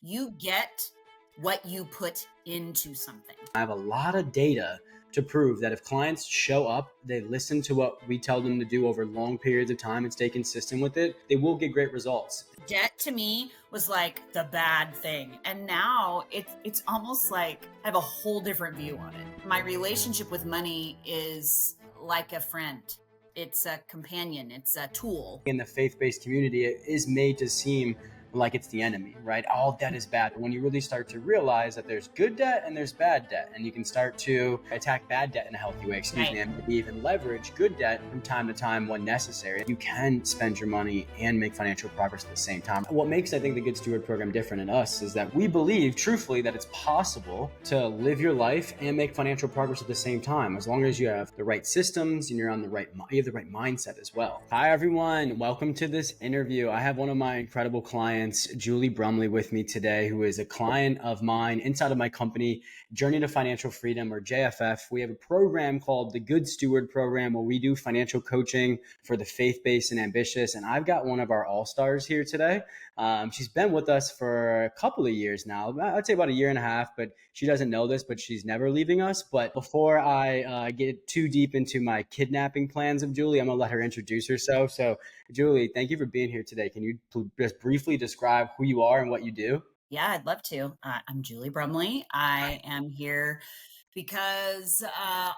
You get what you put into something. I have a lot of data to prove that if clients show up, they listen to what we tell them to do over long periods of time and stay consistent with it, they will get great results. Debt to me was like the bad thing. And now it's almost like I have a whole different view on it. My relationship with money is like a friend. It's a companion. It's a tool. In the faith-based community, it is made to seem like it's the enemy, right? All debt is bad. But when you really start to realize that there's good debt and there's bad debt, and you can start to attack bad debt in a healthy way, and maybe even leverage good debt from time to time when necessary, you can spend your money and make financial progress at the same time. What makes, I think, the Good Steward program different in us is that we believe truthfully that it's possible to live your life and make financial progress at the same time, as long as you have the right systems and you have the right mindset as well. Hi, everyone. Welcome to this interview. I have one of my incredible clients, Julie Brumley, with me today, who is a client of mine inside of my company, Journey to Financial Freedom, or JFF. We have a program called the Good Steward program where we do financial coaching for the faith-based and ambitious. And I've got one of our all-stars here today. She's been with us for a couple of years now. I'd say about a year and a half, but she doesn't know this, but she's never leaving us. But before I get too deep into my kidnapping plans of Julie, I'm going to let her introduce herself. So Julie, thank you for being here today. Can you just briefly describe who you are and what you do? Yeah, I'd love to. I'm Julie Brumley. I am here because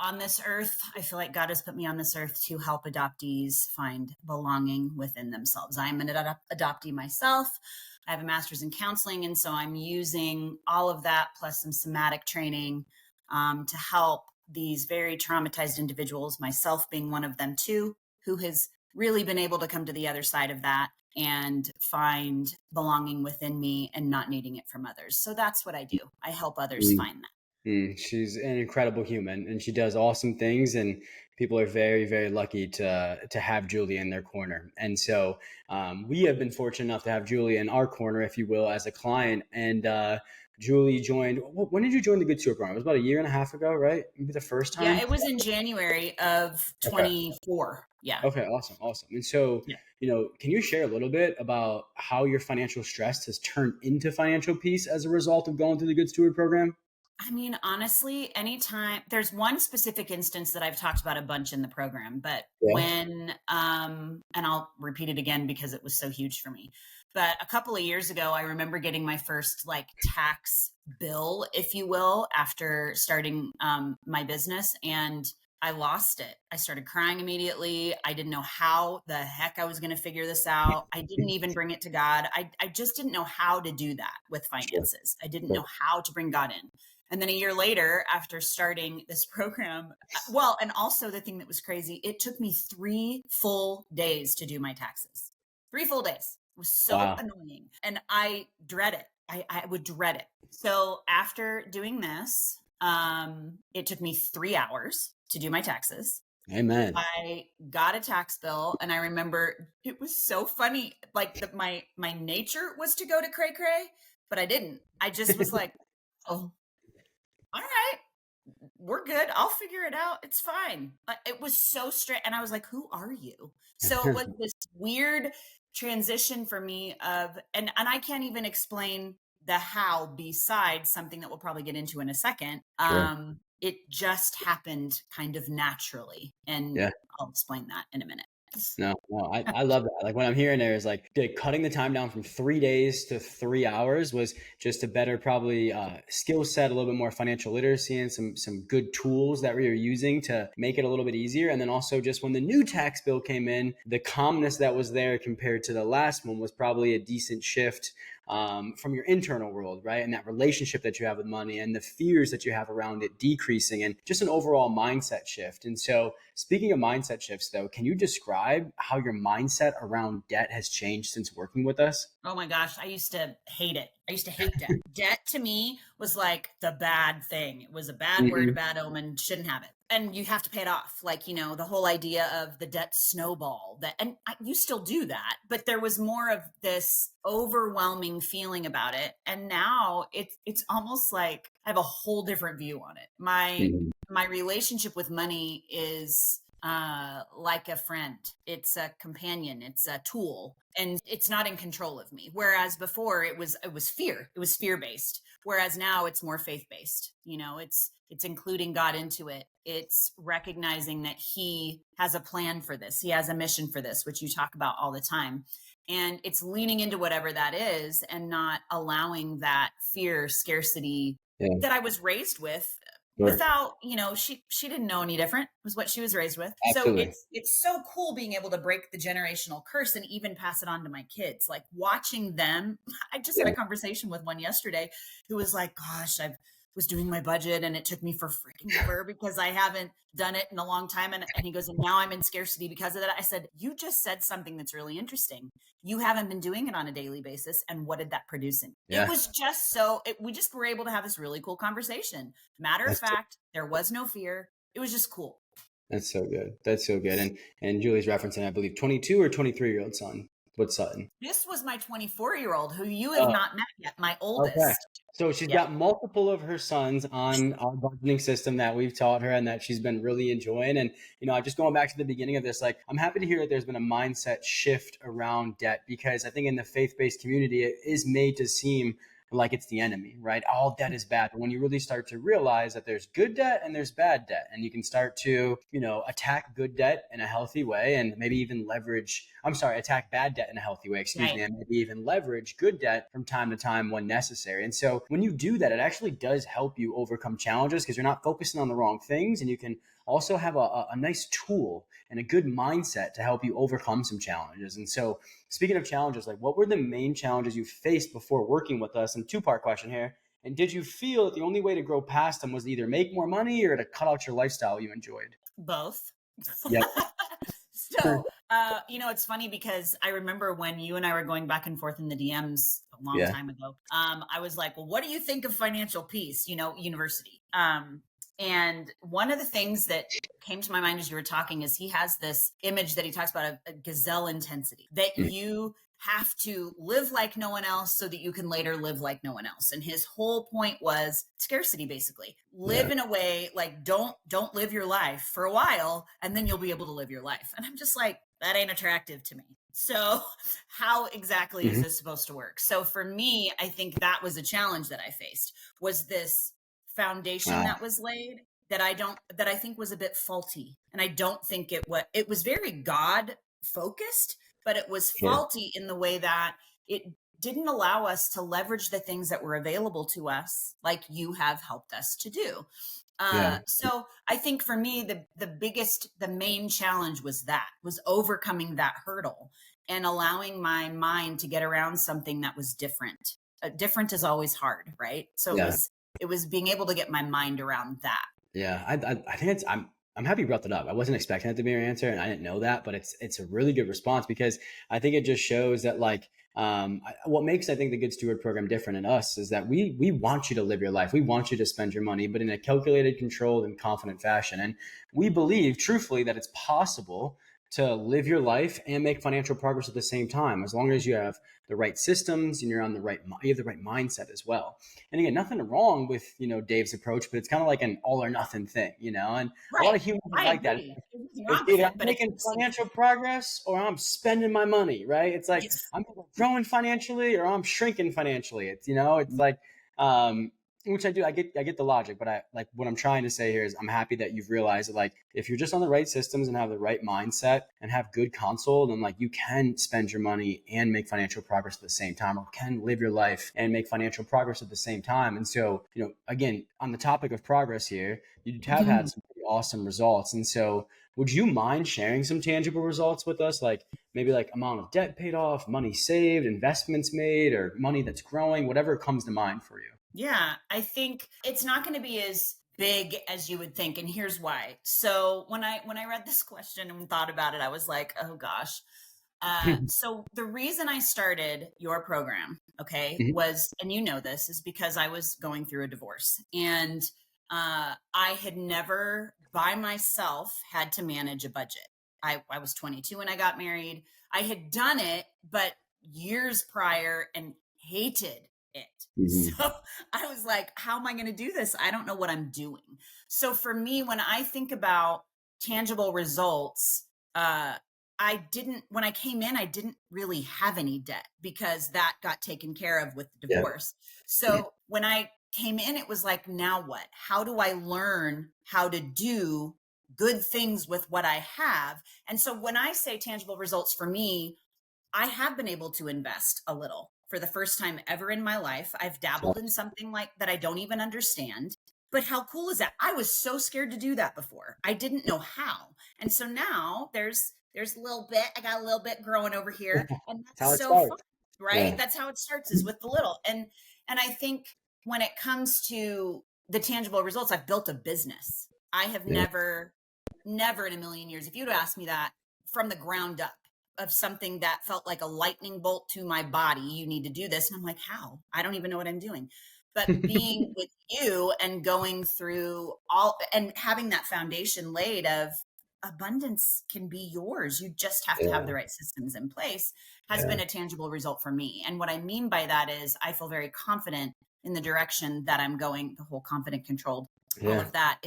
on this earth, I feel like God has put me on this earth to help adoptees find belonging within themselves. I'm an adoptee myself. I have a master's in counseling, and so I'm using all of that plus some somatic training to help these very traumatized individuals, myself being one of them too, who has really been able to come to the other side of that and find belonging within me and not needing it from others. So that's what I do. I help others find that. She's an incredible human and she does awesome things, and people are very, very lucky to have Julie in their corner. And so we have been fortunate enough to have Julie in our corner, if you will, as a client. And Julie joined, when did you join the Good Steward program? It was about a year and a half ago, right? Maybe the first time? Yeah, it was in January of 24. Yeah. Okay, awesome. And so, can you share a little bit about how your financial stress has turned into financial peace as a result of going through the Good Steward program? I mean, honestly, anytime there's one specific instance that I've talked about a bunch in the program, but when, and I'll repeat it again because it was so huge for me. But a couple of years ago, I remember getting my first tax bill, if you will, after starting my business, and I lost it. I started crying immediately. I didn't know how the heck I was going to figure this out. I didn't even bring it to God. I just didn't know how to do that with finances. I didn't know how to bring God in. And then a year later, after starting this program, and also the thing that was crazy, it took me 3 full days to do my taxes. 3 full days. It was so annoying. And I dread it. I would dread it. So after doing this, it took me 3 hours to do my taxes. Amen. I got a tax bill, and I remember it was so funny. My nature was to go to cray cray, but I didn't. I just was like, oh, all right, we're good. I'll figure it out. It's fine. It was so straight. And I was like, who are you? So it was this weird transition for me and I can't even explain the how besides something that we'll probably get into in a second. Sure. It just happened kind of naturally. And I'll explain that in a minute. No, I love that. Like, what I'm hearing there is cutting the time down from 3 days to 3 hours was just a better probably skill set, a little bit more financial literacy, and some good tools that we were using to make it a little bit easier. And then also just when the new tax bill came in, the calmness that was there compared to the last one was probably a decent shift from your internal world, right? And that relationship that you have with money and the fears that you have around it decreasing, and just an overall mindset shift. And so speaking of mindset shifts though, can you describe how your mindset around debt has changed since working with us? Oh my gosh, I used to hate it. I used to hate debt. Debt to me was like the bad thing. It was a bad word, a bad omen, shouldn't have it. And you have to pay it off. The whole idea of the debt snowball you still do that, but there was more of this overwhelming feeling about it. And now it's almost like I have a whole different view on it. My relationship with money is like a friend. It's a companion. It's a tool, and it's not in control of me. Whereas before it was fear. It was fear based. Whereas now it's more faith based. It's including God into it. It's recognizing that He has a plan for this. He has a mission for this, which you talk about all the time. And it's leaning into whatever that is and not allowing that fear, scarcity Yeah. that I was raised with Sure. without, she didn't know any different, was what she was raised with. So Absolutely. it's so cool being able to break the generational curse and even pass it on to my kids, like watching them. I just had Yeah. a conversation with one yesterday who was like, gosh, I was doing my budget and it took me for freaking ever because I haven't done it in a long time. And he goes, and now I'm in scarcity because of that. I said, you just said something that's really interesting. You haven't been doing it on a daily basis. And what did that produce in? It Yeah. was just we just were able to have this really cool conversation. Matter of That's fact, there was no fear. It was just cool. That's so good. That's so good. And Julie's referencing, I believe, 22 or 23-year-old son. What's Sutton? This was my 24-year-old who you have Oh, not met yet, my okay. oldest. So she's Yeah. got multiple of her sons on our budgeting system that we've taught her and that she's been really enjoying. And, just going back to the beginning of this, like, I'm happy to hear that there's been a mindset shift around debt, because I think in the faith-based community, it is made to seem like it's the enemy, right? All debt is bad. But when you really start to realize that there's good debt and there's bad debt, and you can start to, attack good debt in a healthy way and maybe even attack bad debt in a healthy way, Right. and maybe even leverage good debt from time to time when necessary. And so when you do that, it actually does help you overcome challenges because you're not focusing on the wrong things, and you can also have a nice tool and a good mindset to help you overcome some challenges. And so speaking of challenges, like, what were the main challenges you faced before working with us? And two-part question here. And did you feel that the only way to grow past them was to either make more money or to cut out your lifestyle you enjoyed? Both. Yep. So, it's funny because I remember when you and I were going back and forth in the DMs a long Yeah. time ago. I was like, well, what do you think of financial peace, university? And one of the things that came to my mind as you were talking is he has this image that he talks about a gazelle intensity, that you have to live like no one else so that you can later live like no one else. And his whole point was scarcity, basically. Live in a way like don't live your life for a while and then you'll be able to live your life. And I'm just like, that ain't attractive to me. So how exactly is this supposed to work? So for me, I think that was a challenge that I faced, was this foundation that was laid that I think was a bit faulty. And I don't think it was very God focused, but it was Sure. faulty in the way that it didn't allow us to leverage the things that were available to us, like you have helped us to do. Yeah. So I think for me, the main challenge was overcoming that hurdle and allowing my mind to get around something that was different. Different is always hard, right? So Yeah. it was being able to get my mind around that. Yeah. I think I'm happy you brought that up. I wasn't expecting that to be your answer, and I didn't know that, but it's a really good response, because I think it just shows that, like, what makes, I think, the Good Steward program different in us is that we want you to live your life. We want you to spend your money, but in a calculated, controlled, and confident fashion. And we believe truthfully that it's possible to live your life and make financial progress at the same time, as long as you have the right systems and you have the right mindset as well. And again, nothing wrong with, Dave's approach, but it's kind of like an all or nothing thing, and a lot Right. of humans are I like that. agree. There's nothing It's wrong with either I'm it, but making financial progress or I'm spending my money, right? It's like yes. I'm either growing financially or I'm shrinking financially. It's like, which I get the logic, but what I'm trying to say here is I'm happy that you've realized that, like, if you're just on the right systems and have the right mindset and have good console, then, like, you can spend your money and make financial progress at the same time, or can live your life and make financial progress at the same time. And so, again, on the topic of progress here, you have had some pretty awesome results. And so would you mind sharing some tangible results with us? Like maybe like amount of debt paid off, money saved, investments made, or money that's growing, whatever comes to mind for you. Yeah, I think it's not going to be as big as you would think, and here's why. So when I read this question and thought about it, I was like, oh gosh. So the reason I started your program, okay, Mhm. was, and you know this, is because I was going through a divorce, and I had never by myself had to manage a budget. I was 22 when I got married. I had done it, but years prior, and hated it. So Mhm. I was like, how am I going to do this? I don't know what I'm doing. So for me, when I think about tangible results, when I came in, I didn't really have any debt because that got taken care of with the Yeah. divorce. So when I came in, it was like, now what? How do I learn how to do good things with what I have? And so when I say tangible results for me, I have been able to invest a little for the first time ever in my life. I've dabbled in something like that I don't even understand. But how cool is that? I was so scared to do that before. I didn't know how. And so now there's a little bit, I got a little bit growing over here, and That's how that's it so fun, starts. right? Yeah. That's how it starts, is with the little. And I think when it comes to the tangible results, I've built a business. I have Yeah. never in a million years, if you'd asked me that from the ground up, of something that felt like a lightning bolt to my body, you need to do this. And I'm like, how? I don't even know what I'm doing. But being with you and going through all and having that foundation laid of abundance can be yours. You just have to have Yeah. the right systems in place, has Yeah. been a tangible result for me. And what I mean by that is I feel very confident in the direction that I'm going, the whole confident, controlled, all Yeah. of that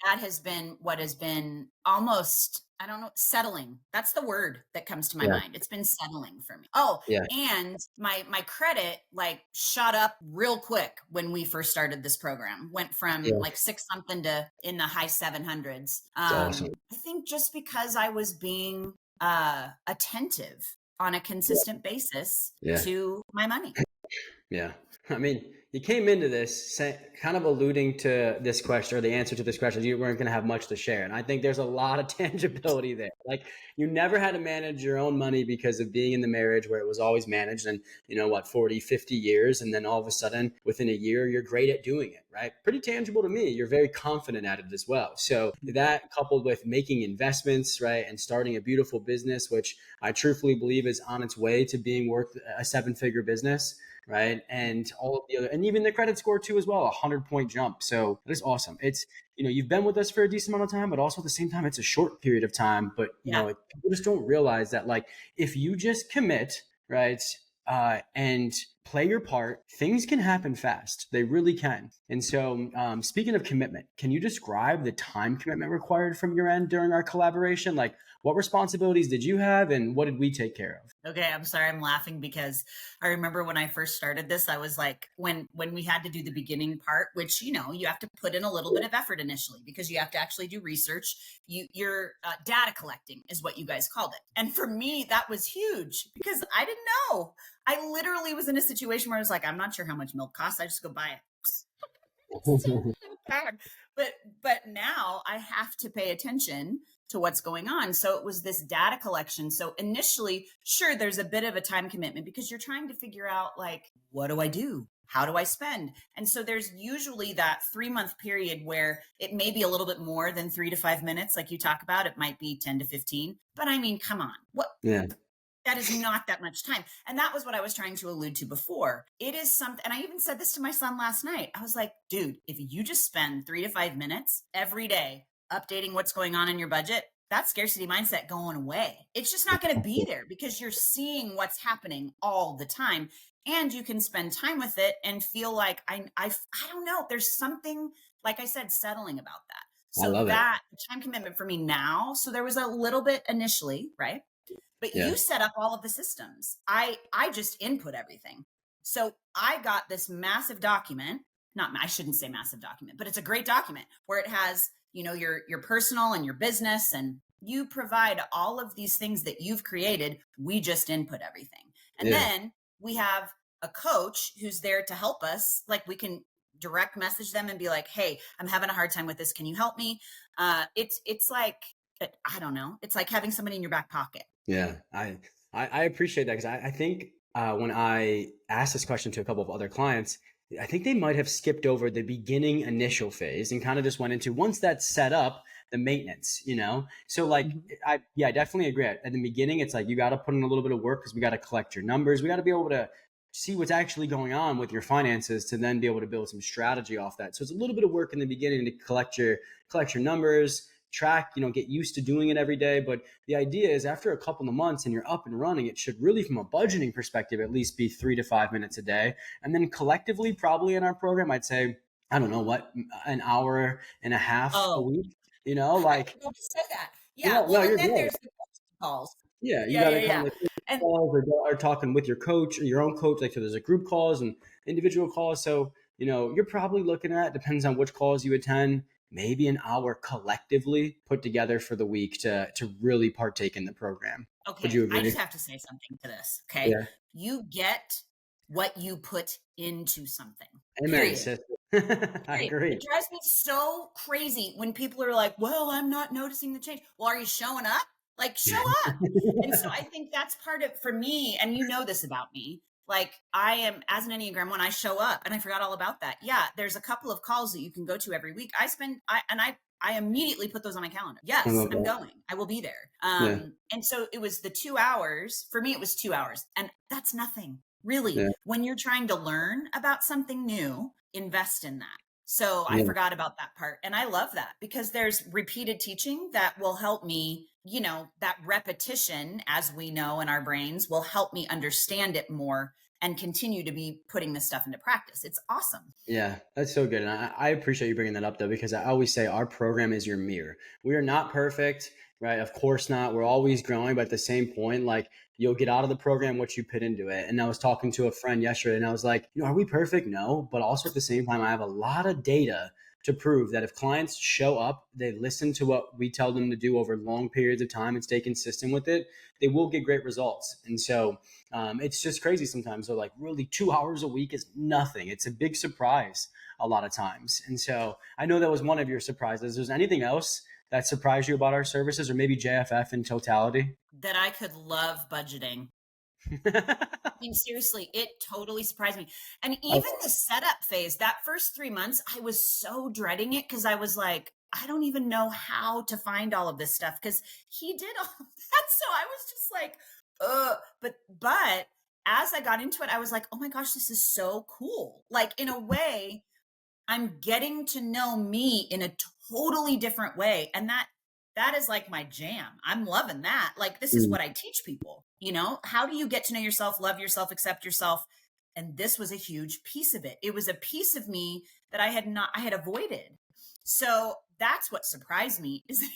has been what has been almost, I don't know, settling. That's the word that comes to my Yeah. mind. It's been settling for me. Oh, Yeah. and my credit like shot up real quick when we first started this program. Went from Yeah. like six something to in the high 700s. It's awesome. I think just because I was being attentive on a Yeah. consistent basis Yeah. to my money. Yeah. I mean, you came into this kind of alluding to this question, or the answer to this question. You weren't going to have much to share. And I think there's a lot of tangibility there. Like, you never had to manage your own money because of being in the marriage where it was always managed, and 40, 50 years. And then all of a sudden within a year, you're great at doing it, right? Pretty tangible to me. You're very confident at it as well. So that, coupled with making investments, right, and starting a beautiful business, which I truthfully believe is on its way to being worth a 7-figure business, right? And all of the other, and even the credit score too as well, 100-point jump. So that is awesome. It's, you've been with us for a decent amount of time, but also at the same time, it's a short period of time. But, people just don't realize that, like, if you just commit, right, and play your part, things can happen fast. They really can. And so, speaking of commitment, can you describe the time commitment required from your end during our collaboration? Like, what responsibilities did you have, and what did we take care of? Okay, I'm sorry, I'm laughing because I remember when I first started this, I was like, when we had to do the beginning part, which you have to put in a little bit of effort initially because you have to actually do research. You're data collecting is what you guys called it, and for me that was huge because I didn't know. I literally was in a situation where I was like, I'm not sure how much milk costs. I just go buy it. But now I have to pay attention to what's going on. So it was this data collection. So initially, sure, there's a bit of a time commitment because you're trying to figure out, like, what do I do? How do I spend? And so there's usually that 3-month period where it may be a little bit more than 3 to 5 minutes. Like you talk about, it might be 10 to 15, but I mean, come on, what? Yeah. That is not that much time. And that was what I was trying to allude to before. It is something, and I even said this to my son last night. I was like, dude, if you just spend 3 to 5 minutes every day updating what's going on in your budget, that scarcity mindset going away. It's just not going to be there because you're seeing what's happening all the time. And you can spend time with it and feel like, I don't know, there's something, like I said, settling about that. I So love it. that time commitment for me now. So there was a little bit initially, right? But Yeah. you set up all of the systems. I just input everything. So I got this massive document, I shouldn't say massive document, but it's a great document where it has, your personal and your business, and you provide all of these things that you've created. We just input everything. And Yeah. then we have a coach who's there to help us. Like, we can direct message them and be like, hey, I'm having a hard time with this. Can you help me? It's like, I don't know. It's like having somebody in your back pocket. Yeah, I appreciate that because I think when I asked this question to a couple of other clients, I think they might have skipped over the beginning initial phase and kind of just went into, once that's set up, the maintenance, So like, I definitely agree. At the beginning, it's like you got to put in a little bit of work because we got to collect your numbers. We got to be able to see what's actually going on with your finances to then be able to build some strategy off that. So it's a little bit of work in the beginning to collect your numbers, track, get used to doing it every day. But the idea is, after a couple of months and you're up and running, it should really, from a budgeting perspective, at least be 3 to 5 minutes a day. And then collectively, probably in our program, I'd say, I don't know what, an hour and a half a week. I like, was about to say that. Yeah. Well, no, and you're then good. there's the calls. Yeah, you Yeah, got to yeah, kind of yeah. like And calls or talking with your coach or your own coach. Like, so there's a group calls and individual calls. So, you're probably looking at, depends on which calls you attend, maybe an hour collectively put together for the week to really partake in the program. Would okay, you I agree? just have to say something to this. Okay. Yeah. You get what you put into something, Amen, period. sis. I Period. agree. It drives me so crazy when people are like, well, I'm not noticing the change. Well, are you showing up? Like, show up. And so I think that's part of, for me, and you know this about me. Like, I am, as an Enneagram 1, I show up, and I forgot all about that. Yeah, there's a couple of calls that you can go to every week. I immediately put those on my calendar. I Yes, love I'm that. going. I will be there. Yeah. And so it was the 2 hours. For me, it was 2 hours. And that's nothing, really. Yeah. When you're trying to learn about something new, invest in that. So I Yeah. forgot about that part. And I love that because there's repeated teaching that will help me, that repetition, as we know in our brains, will help me understand it more and continue to be putting this stuff into practice. It's awesome. Yeah, that's so good. And I appreciate you bringing that up, though, because I always say our program is your mirror. We are not perfect, right? Of course not. We're always growing. But at the same point, like, you'll get out of the program what you put into it. And I was talking to a friend yesterday and I was like, are we perfect? No. But also at the same time, I have a lot of data to prove that if clients show up, they listen to what we tell them to do over long periods of time and stay consistent with it, they will get great results. And so, it's just crazy sometimes. So, like, really, 2 hours a week is nothing. It's a big surprise a lot of times. And so I know that was one of your surprises. Is there anything else that surprised you about our services, or maybe JFF in totality? That I could love budgeting. I mean, seriously, it totally surprised me. And even the setup phase, that first 3 months, I was so dreading it because I was like, I don't even know how to find all of this stuff because he did all of that. So I was just like, but as I got into it, I was like, oh my gosh, this is so cool. Like, in a way, I'm getting to know me in a totally different way. And that is like my jam. I'm loving that. Like, this is Mm, what I teach people, how do you get to know yourself, love yourself, accept yourself? And this was a huge piece of it. It was a piece of me that I had avoided. So that's what surprised me is that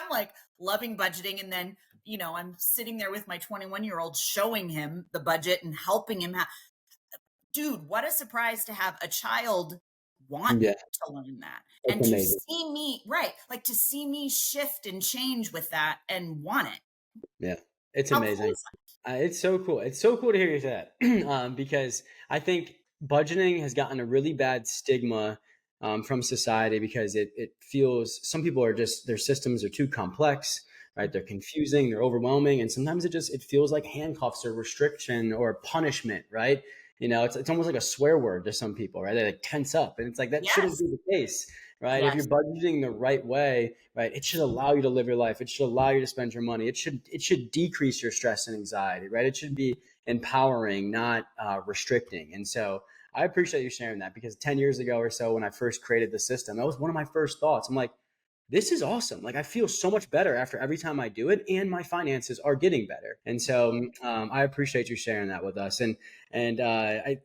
I'm like loving budgeting. And then, I'm sitting there with my 21-year-old showing him the budget and helping him. Dude, what a surprise to have a child want yeah, to learn that that's and to amazing. see me, right, like to see me shift and change with that and want it. Yeah, it's How cool amazing. is It's so cool. It's so cool to hear you say that, because I think budgeting has gotten a really bad stigma from society because it feels some people are just their systems are too complex, right? They're confusing, they're overwhelming, and sometimes it feels like handcuffs or restriction or punishment, right? It's almost like a swear word to some people, right? They like tense up, and it's like that? that shouldn't Yes. be the case, right? If you're Yes. budgeting the right way, right, it should allow you to live your life. It should allow you to spend your money. It should decrease your stress and anxiety, right? It should be empowering, not restricting. And so I appreciate you sharing that because 10 years ago or so, when I first created the system, that was one of my first thoughts. I'm like, this is awesome. Like, I feel so much better after every time I do it, and my finances are getting better. And so I appreciate you sharing that with us. And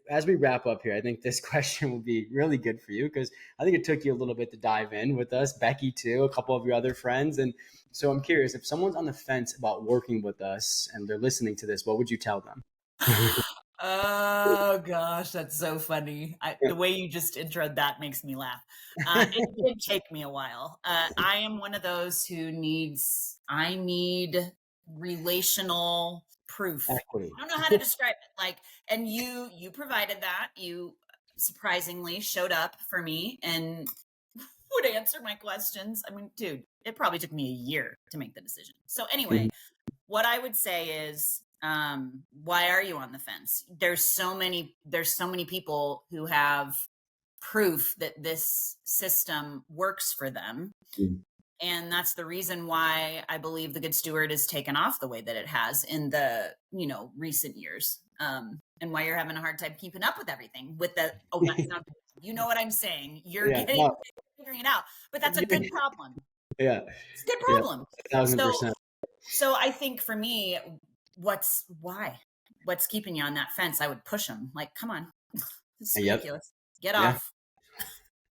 as we wrap up here, I think this question will be really good for you because I think it took you a little bit to dive in with us, Becky too, a couple of your other friends. And so I'm curious, if someone's on the fence about working with us and they're listening to this, what would you tell them? Oh gosh, that's so funny. The way you just introed that makes me laugh. It did take me a while. I am one of those who I need relational proof. Equity. I don't know how to describe it. Like, and you provided that. You surprisingly showed up for me and would answer my questions. I mean, dude, it probably took me a year to make the decision. So Mhm. anyway, what I would say is, why are you on the fence? There's so many people who have proof that this system works for them. Mhm. And that's the reason why I believe the Good Steward has taken off the way that it has in the, recent years. And why you're having a hard time keeping up with everything with the, oh, that's not, you know what I'm saying? You're Yeah. getting, No. figuring it out, but that's a good problem. Yeah. It's a good Yeah. problem. So 1,000%. so I think for me, what's keeping you on that fence? I would push them. Like, come on, this is Yep. ridiculous. Get Yeah. off.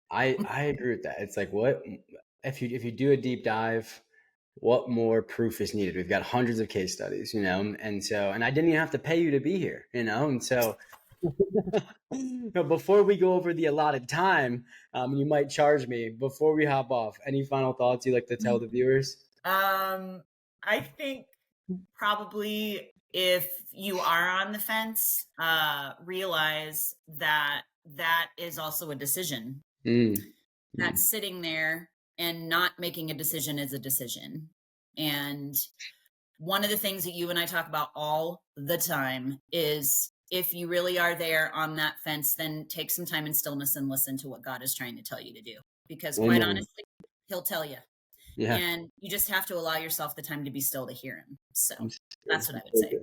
I agree with that. It's like, what? if you do a deep dive, what more proof is needed? We've got hundreds of case studies, and so, and I didn't even have to pay you to be here, and so before we go over the allotted time, you might charge me. Before we hop off, any final thoughts you'd like to tell the viewers? I think probably if you are on the fence, realize that that is also a decision. That's sitting there, and not making a decision is a decision. And one of the things that you and I talk about all the time is, if you really are there on that fence, then take some time in stillness and listen to what God is trying to tell you to do. Because quite honestly, he'll tell you. Yeah. And you just have to allow yourself the time to be still to hear him. So that's what I would say.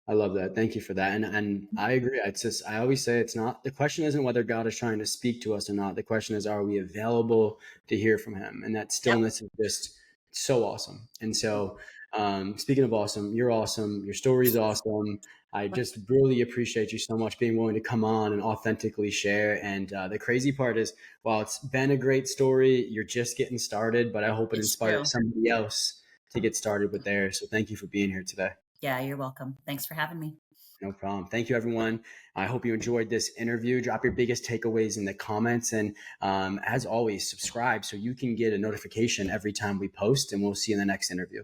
I love that. Thank you for that. And I agree. It's just, I always say, it's not, the question isn't whether God is trying to speak to us or not. The question is, are we available to hear from him? And that stillness is just so awesome. And so, speaking of awesome, you're awesome. Your story is awesome. I just really appreciate you so much being willing to come on and authentically share. And the crazy part is, while it's been a great story, you're just getting started, but I hope it inspires somebody else to get started with theirs. So thank you for being here today. Yeah, you're welcome. Thanks for having me. No problem. Thank you, everyone. I hope you enjoyed this interview. Drop your biggest takeaways in the comments. And as always, subscribe so you can get a notification every time we post. And we'll see you in the next interview.